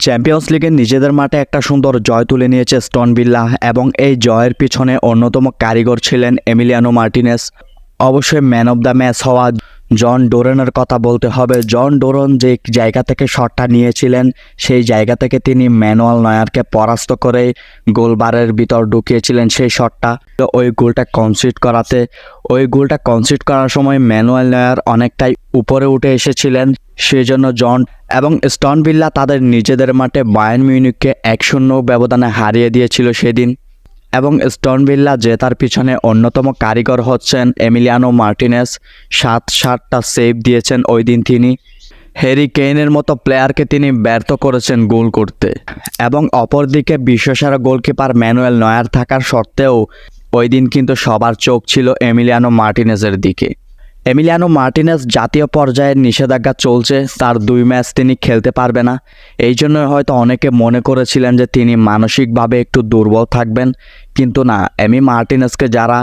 Champions লিগে নিজেদের মাঠে একটা সুন্দর জয় তুলে নিয়েছে অ্যাস্টন ভিল্লা এবং এই জয়ের পিছনে অন্যতম কারিগর ছিলেন এমিলিয়ানো মার্টিনেজ। অবশ্যই ম্যান অব দ্য ম্যাচ হওয়া জন ডোরেনের কথা বলতে হবে। জন ডোরেন যে জায়গা থেকে শটটা নিয়েছিলেন সেই জায়গা থেকে তিনি ম্যানুয়াল নয়ারকে পরাস্ত করে গোলবারের ভিতর ঢুকিয়েছিলেন সেই শটটা। ওই গোলটা কনসিড করার সময় ম্যানুয়াল নয়ার অনেকটাই উপরে উঠে এসেছিলেন, সেই জন্য জন এবং অ্যাস্টন ভিল্লা তাদের নিজেদের মাঠে বায়ার্ন মিউনিখকে 1-0 ব্যবধানে হারিয়ে দিয়েছিল সেদিন। এবং অ্যাস্টন ভিল্লা জেতার পিছনে অন্যতম কারিগর হচ্ছেন এমিলিয়ানো মার্টিনেজ। 7টা সেভ দিয়েছেন ওই দিন তিনি। হ্যারি কেইনের মতো প্লেয়ারকে তিনি ব্যর্থ করেছেন গোল করতে। এবং অপরদিকে বিশ্বসেরা গোলকিপার ম্যানুয়েল নয়ার থাকার সত্ত্বেও ওই দিন কিন্তু সবার চোখ ছিল এমিলিয়ানো মার্টিনেজের দিকে। এমিলিয়ানো মার্টিনেজ জাতীয় পর্যায়ের নিষেধাজ্ঞা চলছে, তার 2 ম্যাচ তিনি খেলতে পারবে না। এই জন্য হয়তো অনেকে মনে করেছিলেন যে তিনি মানসিকভাবে একটু দুর্বল থাকবেন, কিন্তু না, এমি মার্টিনেজকে যারা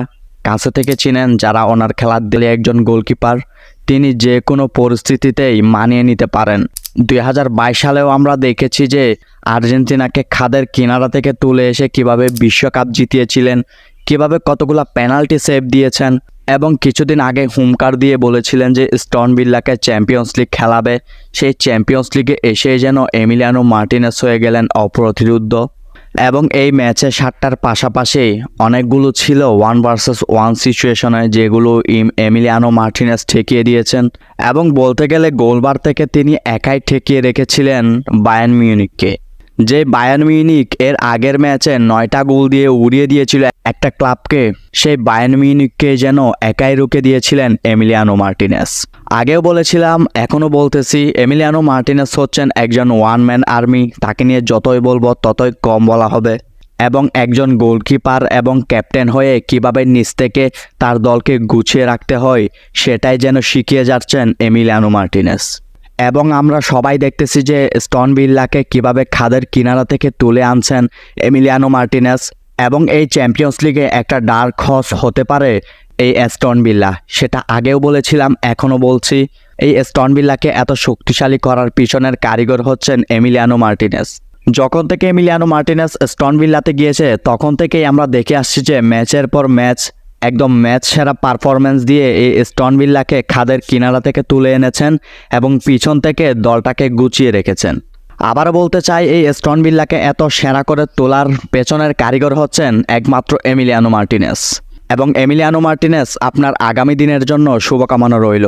কাছে থেকে চিনেন, যারা ওনার খেলার দিলে একজন গোলকিপার, তিনি যে কোনো পরিস্থিতিতেই মানিয়ে নিতে পারেন। 2022 সালেও আমরা দেখেছি যে আর্জেন্টিনাকে খাদের কিনারা থেকে তুলে এসে কিভাবে বিশ্বকাপ জিতিয়েছিলেন, কিভাবে কতগুলো পেনাল্টি সেভ দিয়েছেন এবং কিছুদিন আগে হুমকার দিয়ে বলেছিলেন যে অ্যাস্টন ভিল্লাকে চ্যাম্পিয়ন্স লিগ খেলাবে। সেই চ্যাম্পিয়ন্স লিগে এসে যেন এমিলিয়ানো মার্টিনেজ হয়ে গেলেন অপ্রতিরোধ্য। এবং এই ম্যাচে 7টার পাশাপাশি অনেকগুলো ছিল 1 ভার্সেস 1 সিচুয়েশনে, যেগুলো এমিলিয়ানো মার্টিনেজ ঠেকিয়ে দিয়েছেন। এবং বলতে গেলে গোলবার থেকে তিনি একাই ঠেকিয়ে রেখেছিলেন বায়ার্ন মিউনিখকে। যে বায়ার্ন মিউনিখ এর আগের ম্যাচে 9টা গোল দিয়ে উড়িয়ে দিয়েছিল একটা ক্লাবকে, সেই বায়ার্ন মিউনিখকে যেন একাই রুখে দিয়েছিলেন এমিলিয়ানো মার্টিনেজ। আগেও বলেছিলাম, এখনও বলতেছি, এমিলিয়ানো মার্টিনেজ হচ্ছেন একজন ওয়ান ম্যান আর্মি। তাকে নিয়ে যতই বলবো ততই কম বলা হবে। এবং একজন গোলকিপার এবং ক্যাপ্টেন হয়ে কিভাবে নিচ থেকে তার দলকে গুছিয়ে রাখতে হয় সেটাই যেন শিখিয়ে যাচ্ছেন এমিলিয়ানো মার্টিনেজ। এবং আমরা সবাই দেখতেছি যে অ্যাস্টন ভিল্লাকে কিভাবে খাদের কিনারা থেকে তুলে আনছেন এমিলিয়ানো মার্টিনেজ। এবং এই চ্যাম্পিয়ন্স লিগে একটা ডার্ক হর্স হতে পারে এই অ্যাস্টন ভিল্লা, সেটা আগেও বলেছিলাম, এখনও বলছি। এই অ্যাস্টন ভিল্লাকে এত শক্তিশালী করার পিছনের কারিগর হচ্ছেন এমিলিয়ানো মার্টিনেজ। যখন থেকে এমিলিয়ানো মার্টিনেজ অ্যাস্টন ভিল্লাতে গিয়েছে তখন থেকেই আমরা দেখে আসছি যে ম্যাচের পর ম্যাচ একদম ম্যাচ সেরা পারফরমেন্স দিয়ে এই অ্যাস্টন ভিল্লাকে খাদের কিনারা থেকে তুলে এনেছেন এবং পিছন থেকে দলটাকে গুছিয়ে রেখেছেন। আবারও বলতে চাই, এই অ্যাস্টন ভিল্লাকে এত সেরা করে তোলার পেছনের কারিগর হচ্ছেন একমাত্র এমিলিয়ানো মার্টিনেজ। এবং এমিলিয়ানো মার্টিনেজ, আপনার আগামী দিনের জন্য শুভকামনা রইল।